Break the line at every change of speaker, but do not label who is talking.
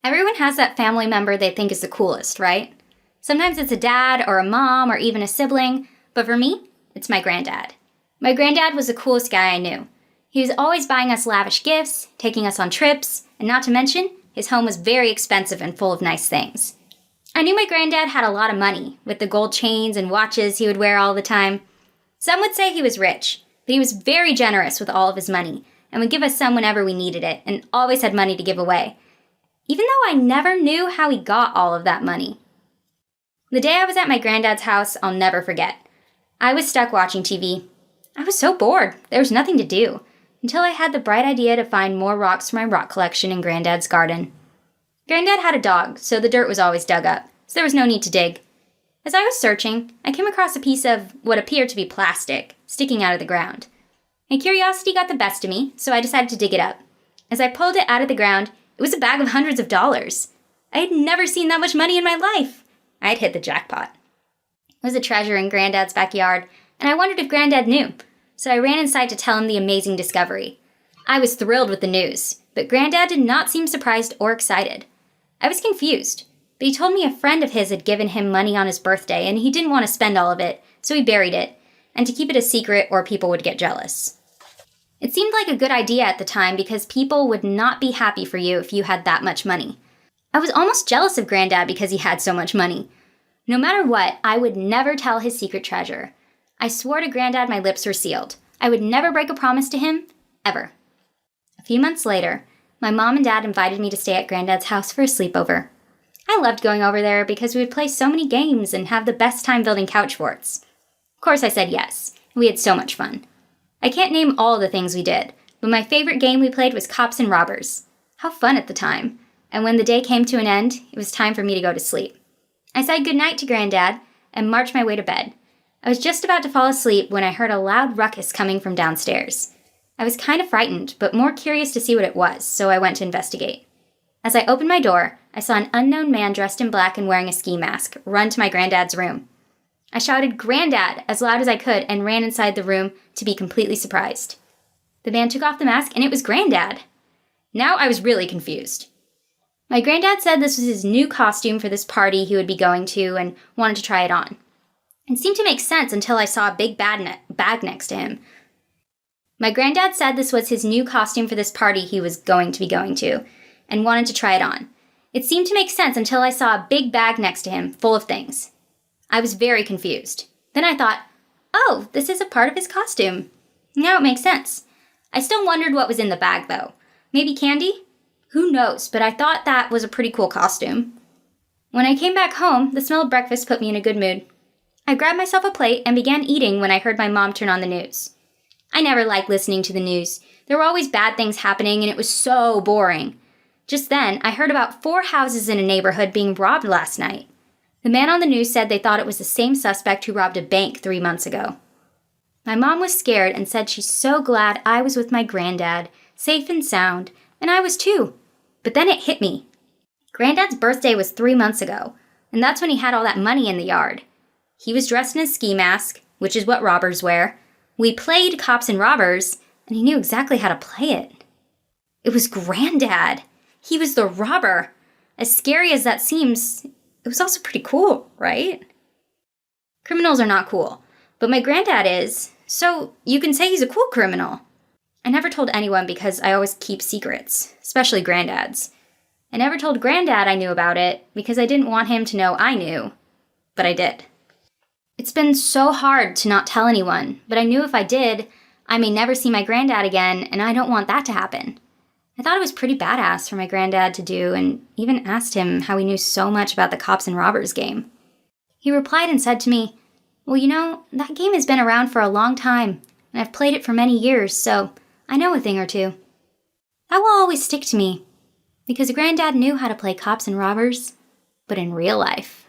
Everyone has that family member they think is the coolest, right? Sometimes it's a dad or a mom or even a sibling, but for me, it's my granddad. My granddad was the coolest guy I knew. He was always buying us lavish gifts, taking us on trips, and not to mention, his home was very expensive and full of nice things. I knew my granddad had a lot of money, with the gold chains and watches he would wear all the time. Some would say he was rich, but he was very generous with all of his money, and would give us some whenever we needed it, and always had money to give away. Even though I never knew how he got all of that money. The day I was at my granddad's house, I'll never forget. I was stuck watching TV. I was so bored, there was nothing to do, until I had the bright idea to find more rocks for my rock collection in Granddad's garden. Granddad had a dog, so the dirt was always dug up, so there was no need to dig. As I was searching, I came across a piece of what appeared to be plastic, sticking out of the ground. My curiosity got the best of me, so I decided to dig it up. As I pulled it out of the ground, it was a bag of hundreds of dollars. I had never seen that much money in my life. I had hit the jackpot. It was a treasure in Granddad's backyard, and I wondered if Granddad knew, so I ran inside to tell him the amazing discovery. I was thrilled with the news, but Granddad did not seem surprised or excited. I was confused, but he told me a friend of his had given him money on his birthday, and he didn't want to spend all of it, so he buried it, and to keep it a secret or people would get jealous. It seemed like a good idea at the time because people would not be happy for you if you had that much money. I was almost jealous of Granddad because he had so much money. No matter what, I would never tell his secret treasure. I swore to Granddad my lips were sealed. I would never break a promise to him, ever. A few months later, my mom and dad invited me to stay at Granddad's house for a sleepover. I loved going over there because we would play so many games and have the best time building couch forts. Of course I said yes, and we had so much fun. I can't name all the things we did, but my favorite game we played was Cops and Robbers. How fun at the time. And when the day came to an end, it was time for me to go to sleep. I said goodnight to Granddad and marched my way to bed. I was just about to fall asleep when I heard a loud ruckus coming from downstairs. I was kind of frightened, but more curious to see what it was, so I went to investigate. As I opened my door, I saw an unknown man dressed in black and wearing a ski mask run to my granddad's room. I shouted, "Granddad," as loud as I could and ran inside the room to be completely surprised. The man took off the mask and it was Granddad. Now I was really confused. My granddad said this was his new costume for this party he would be going to and wanted to try it on. It seemed to make sense until I saw a big bag next to him. My granddad said this was his new costume for this party he was going to and wanted to try it on. It seemed to make sense until I saw a big bag next to him full of things. I was very confused. Then I thought, oh, this is a part of his costume. Now it makes sense. I still wondered what was in the bag, though. Maybe candy? Who knows, but I thought that was a pretty cool costume. When I came back home, the smell of breakfast put me in a good mood. I grabbed myself a plate and began eating when I heard my mom turn on the news. I never liked listening to the news. There were always bad things happening, and it was so boring. Just then, I heard about 4 houses in a neighborhood being robbed last night. The man on the news said they thought it was the same suspect who robbed a bank 3 months ago. My mom was scared and said she's so glad I was with my granddad, safe and sound, and I was too. But then it hit me. Granddad's birthday was 3 months ago, and that's when he had all that money in the yard. He was dressed in a ski mask, which is what robbers wear. We played Cops and Robbers, and he knew exactly how to play it. It was Granddad. He was the robber. As scary as that seems, it was also pretty cool, right? Criminals are not cool, but my granddad is, so you can say he's a cool criminal. I never told anyone because I always keep secrets, especially Granddad's. I never told Granddad I knew about it because I didn't want him to know I knew, but I did. It's been so hard to not tell anyone, but I knew if I did, I may never see my granddad again, and I don't want that to happen. I thought it was pretty badass for my granddad to do, and even asked him how he knew so much about the Cops and Robbers game. He replied and said to me, "Well, you know, that game has been around for a long time, and I've played it for many years, so I know a thing or two." That will always stick to me, because Granddad knew how to play Cops and Robbers, but in real life.